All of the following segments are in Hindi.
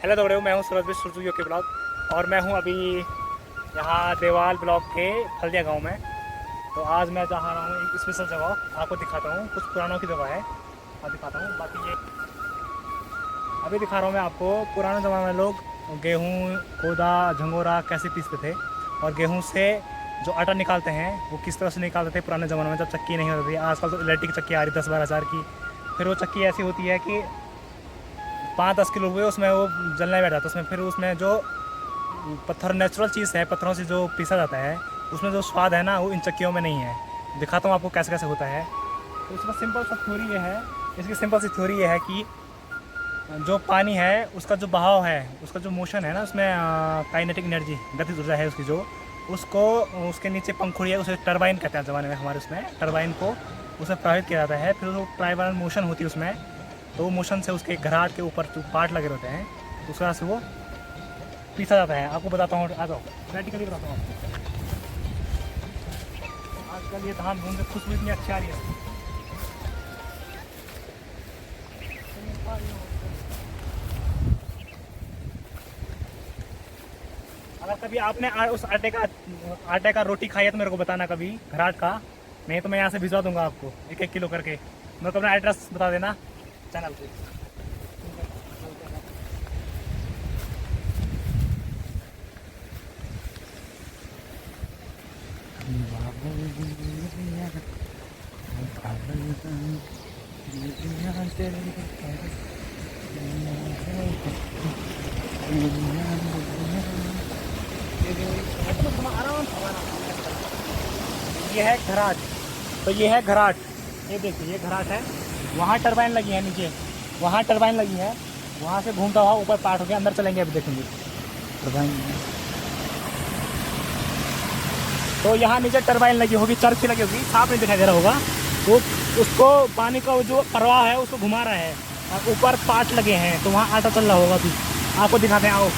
हेलो दौड़े, मैं हूँ सूरज भी सुरजू के ब्लॉग। और मैं हूँ अभी यहाँ देवाल ब्लॉक के फल्दिया गांव में। तो आज मैं जा रहा हूँ एक स्पेशल जगह, आपको दिखाता हूँ। कुछ पुरानों की जगह है और दिखाता हूँ। बाकी ये अभी दिखा रहा हूँ मैं आपको। पुराने ज़माने में लोग गेहूँ, कोदा, झंगोरा कैसे पीसते थे, और गेहूँ से जो आटा निकालते हैं वो किस तरह से निकालते थे पुराने ज़माने में, जब चक्की नहीं होती थी। आजकल तो इलेक्ट्रिक चक्की आ रही 10-12 हज़ार की। फिर वो चक्की ऐसी होती है कि 5-10 किलो हुए उसमें वो जलने बैठ जाता है। उसमें फिर उसमें जो पत्थर नेचुरल चीज़ है, पत्थरों से जो पीसा जाता है, उसमें जो स्वाद है ना, वो इन चक्कियों में नहीं है। दिखाता हूँ आपको कैसे कैसे होता है। तो उसका सिंपल सा थ्योरी ये है, इसकी सिंपल सी थ्योरी ये है कि जो पानी है उसका जो बहाव है, उसका जो मोशन है ना, उसमें काइनेटिक एनर्जी, गतिज ऊर्जा है उसकी, जो उसको उसके नीचे पंखुड़ी है, उसे टरबाइन कहते हैं ज़माने में हमारे। उसमें टरबाइन को उसमें प्रभावित किया जाता है। फिर वो टरबाइन मोशन होती है उसमें, तो वो मोशन से उसके घराट के ऊपर जो पार्ट लगे रहते हैं, उस तरह से वो पीसा जाता है। आपको बताता हूँ, आ जाओ प्रैक्टिकली बताता हूँ आपको। आजकल ये धान भून से खुशबू इतनी अच्छी आ रही है। अगर कभी आपने उस आटे का रोटी खाई है तो मेरे को बताना कभी, घराट का। नहीं तो मैं यहाँ से भिजवा दूंगा आपको 1-1 किलो करके। मेरे को अपना एड्रेस बता देना चैनल पे। ये है घराट। तो ये है घराट, ये देखिए ये घराट है। वहाँ टरबाइन लगी है नीचे, वहाँ टरबाइन लगी है। वहाँ से घूमता हुआ ऊपर पार्ट हो गया, अंदर चलेंगे अभी देखेंगे टरबाइन। तो यहाँ नीचे टरबाइन लगी होगी, चरखी लगी होगी, साफ नहीं दिखाई दे रहा होगा। वो उसको पानी का जो प्रवाह है उसको घुमा रहा है, और ऊपर पार्ट लगे हैं, तो वहाँ आटा चल रहा होगा। अभी आपको दिखाते हैं, आओ।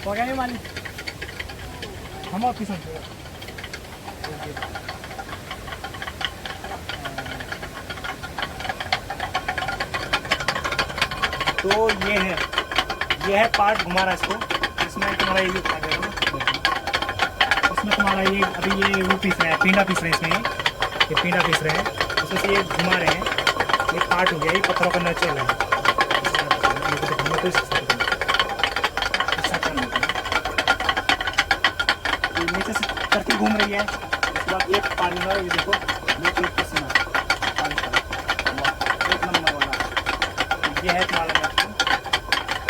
बॉडी नहीं मालिक, हम ऑफिस में। तो ये है पार्ट घुमा रहा है इसको। इसमें तुम्हारा ये इसमें तुम्हारा ये अभी ये वो पीस रहे हैं, पींडा पीस रहे हैं इसमें। ये पींडा पीस रहे हैं, उसमें से ये घुमा रहे हैं। ये पार्ट हो गया, ये पत्थरों का नेचुरल है। नीचे से चरखी घूम रही है। उसके बाद एक पानी है, ये देखो एक नंबर वाला ये है तुम्हारा।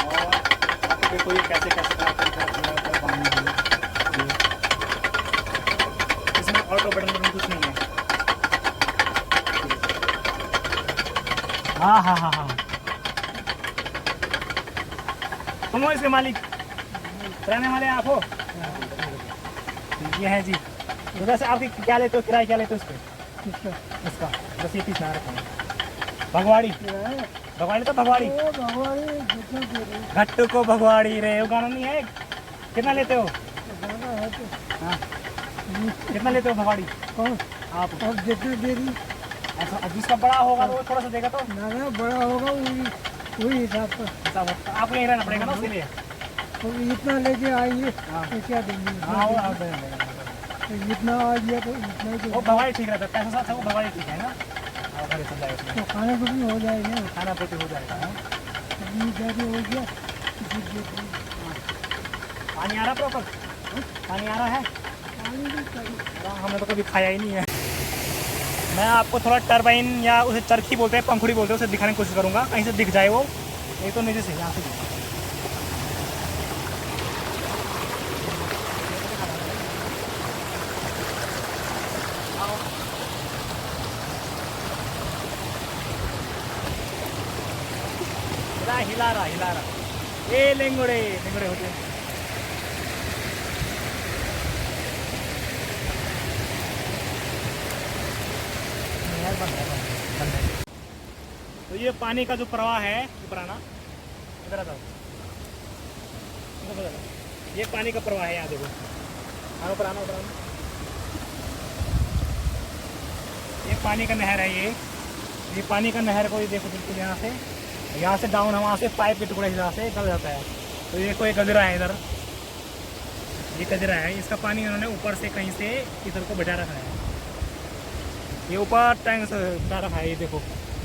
और देखो ये कैसे कैसे इसमें ऑटो बटन कुछ नहीं है। हाँ हाँ हाँ हाँ, तुम हो इसके मालिक, रहने वाले आप हो। ये है जी। तो वैसे आपकी क्या लेते हो, किराया क्या लेते हो इसका? इसका बस ये पीस ना रखा है। भगवाड़ी भगवाड़ी तो भगवाड़ी घट्टू को भगवाड़ी रे, वो गाना नहीं है? कितना लेते हो? हाँ, कितना लेते हो भगवाड़ी? कौन आप? जितना दे रही। ऐसा जिसका बड़ा होगा तो वो थोड़ा सा देगा, तो ना बड़ा होगा वही हिसाब का आपको यहीं रहना पड़ेगा ना उसके लिए। तो इतना लेके आएंगे तो क्या देंगे? हाँ वो आप इतना आ गया तो इतना ही। वो भगवाड़ी ठीक रहता है, पैसा साथ है, वो भगवाड़ी ठीक है ना। तो खाना कुछ भी हो जाएगा, खाना पेट हो जाएगा। ज़्यादा हो गया। पानी आ रहा प्रॉपर? पानी आ रहा है? हमने तो कभी खाया ही नहीं है। मैं आपको थोड़ा टरबाइन या उसे चरखी बोलते हैं, पंखुड़ी बोलते हैं, उसे दिखाने की कोशिश करूँगा, कहीं से दिख जाए वो। एक तो नीचे से यहाँ से हिला रहा ये लेंगड़े होते हैं। तो ये पानी का जो प्रवाह है पुराना, इधर आ जाओ, ये पानी का प्रवाह है। यहाँ देखो, आना ऊपर आना। पानी का नहर है ये पानी का नहर को ये देखो बिल्कुल यहाँ से डाउन है, वहाँ से पाइप के टुकड़े यहाँ से निकल जाता है। तो ये कोई गजरा है इधर, ये गजरा है, इसका पानी इन्होंने ऊपर से कहीं से इधर को बैठा रखा है, ये ऊपर टैंक से बैठा रखा है ये देखो।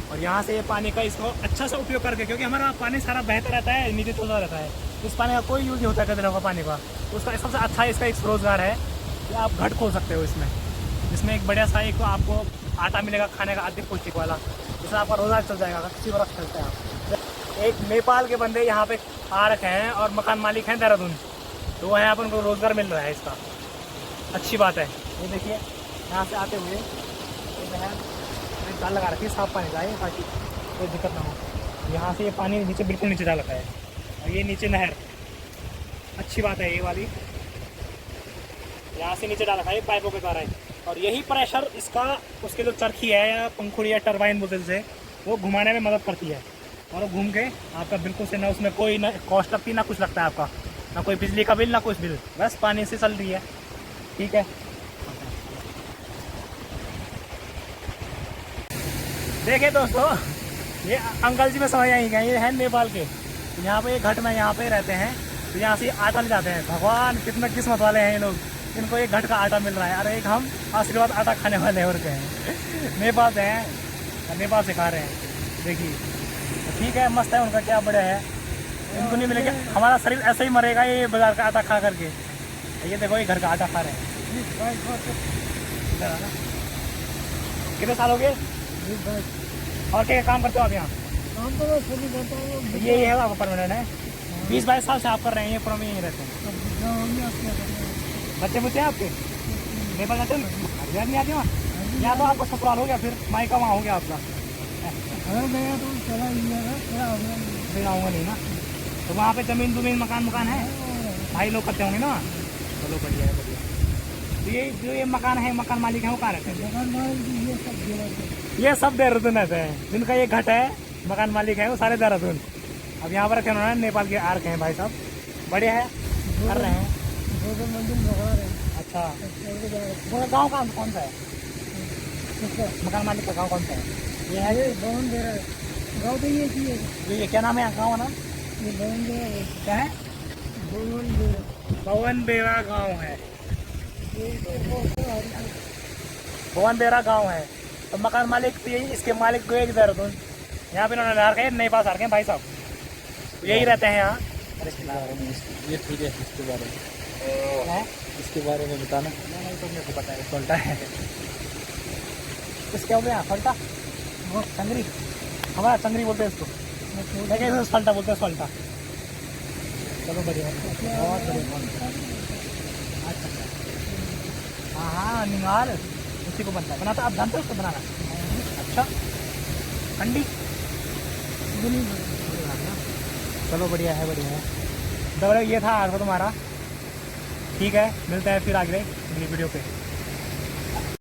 और यहाँ से ये पानी का इसको अच्छा सा उपयोग करके, क्योंकि हमारा पानी सारा बहता रहता है, नीचे चलता रहता है, इस पानी का कोई यूज़ नहीं होता गजरों का पानी का। तो उसका सबसे अच्छा इसका एक रोज़गार है कि आप घट खोल सकते हो इसमें, जिसमें एक बढ़िया सा एक तो आपको आटा मिलेगा खाने का अधिक पौष्टिक वाला, जिससे आपका रोज़गार चल जाएगा, किसी बरस चलता है आप। एक नेपाल के बंदे यहाँ पे आ रखे हैं और मकान मालिक हैं देहरादून, तो वहाँ पर उनको रोज़गार मिल रहा है इसका, अच्छी बात है। ये देखिए यहाँ से आते हुए जाल लगा रखी है साफ पानी का है ताकि कोई दिक्कत ना हो। यहाँ से ये पानी नीचे बिल्कुल नीचे जा रखा है और ये नीचे नहर, अच्छी बात है ये वाली, यहाँ से नीचे डाल रखा है पाइपों के द्वारा। और यही प्रेशर इसका उसके जो चरखी है या पंखुड़ी या टरबाइन बोतल से वो घुमाने में मदद करती है, और वो घूम के आपका बिल्कुल से ना उसमें कोई ना कॉस्ट लगती ना कुछ लगता है आपका, ना कोई बिजली का बिल ना कुछ बिल, बस पानी से चल रही है। ठीक है, देखिए दोस्तों ये अंकल जी में समझ आई गए, ये है नेपाल के, यहाँ पे घट में यहाँ पे रहते हैं, तो यहाँ से आटा ले जाते हैं। भगवान कितने किस्मत वाले हैं ये लोग, इनको एक घट का आटा मिल रहा है। अरे एक हम आशीर्वाद आटा खाने वाले और के हैं, नेपाल से हैं, नेपाल से खा रहे हैं। देखिए तो ठीक है, मस्त है, उनका क्या बड़ा है, इनको नहीं मिलेगा, हमारा शरीर ऐसे ही मरेगा ये बाजार का आटा खा करके। ये देखो ये घर का आटा खा रहे हैं। कितने साल हो गए और क्या काम करते हो आप यहाँ? काम तो मैं खुद ही करता हूँ। ये है आपका परमानेंट है, 20-22 साल से आप कर रहे हैं ये पुराने में यहीं रहते हैं? बच्चे बुच्चे हैं आपके नेपाल जाते हैं? घर नहीं आते वहाँ? यहाँ तो आपको ससुराल हो गया, फिर मायका वहाँ हो गया आपका? गया तो चला फिर आऊँगा नहीं ना। तो वहाँ पे जमीन मकान है, भाई लोग करते होंगे ना? चलो बढ़िया है, बढ़िया। तो ये जो ये मकान है, मकान मालिक है वो कहाँ रहते हैं? मकान मालिक ये सब देहरादून रहते हैं, जिनका ये घट है मकान मालिक है वो सारे देहरादून। अब यहाँ पर रखे उन्होंने नेपाल के आ रखे हैं भाई साहब, बढ़िया है, कर रहे हैं। 2 मंजिल मकान है। अच्छा, गाँव का कौन सा है? मकान मालिक का गाँव कौन सा है? ये है भवन बेरा गाँव तो ये क्या नाम है गाँव ना? ये भवन बेरा क्या है? भवन बेरा गाँव है, भवन बेरा गाँव है। तो मकान मालिक तो यही, इसके मालिक को एक देहरादून, यहाँ पे उन्होंने ला रखे हैं, नेपाल आ रखे हैं भाई साहब, तो यही रहते हैं यहाँ। ये ठीक है, इसके बारे में बताना। नहीं तो मेरे को पता है, फल्टा है इसके हो गया, फल्टा वो चंगरी, हमारा चंगरी बोलते हैं इसको, लेकिन इसको फल्टा बोलते हैं, फल्टा। चलो बढ़िया, बहुत बढ़िया। अच्छा, हाँ हाँ, निगाल उसी को बनता है, बनाता आप जानते हो उसको बनाना? अच्छा, ठंडी, चलो बढ़िया है, बढ़िया है। तो ये था आज का तुम्हारा, ठीक है, मिलते हैं फिर आगे अगली वीडियो पे।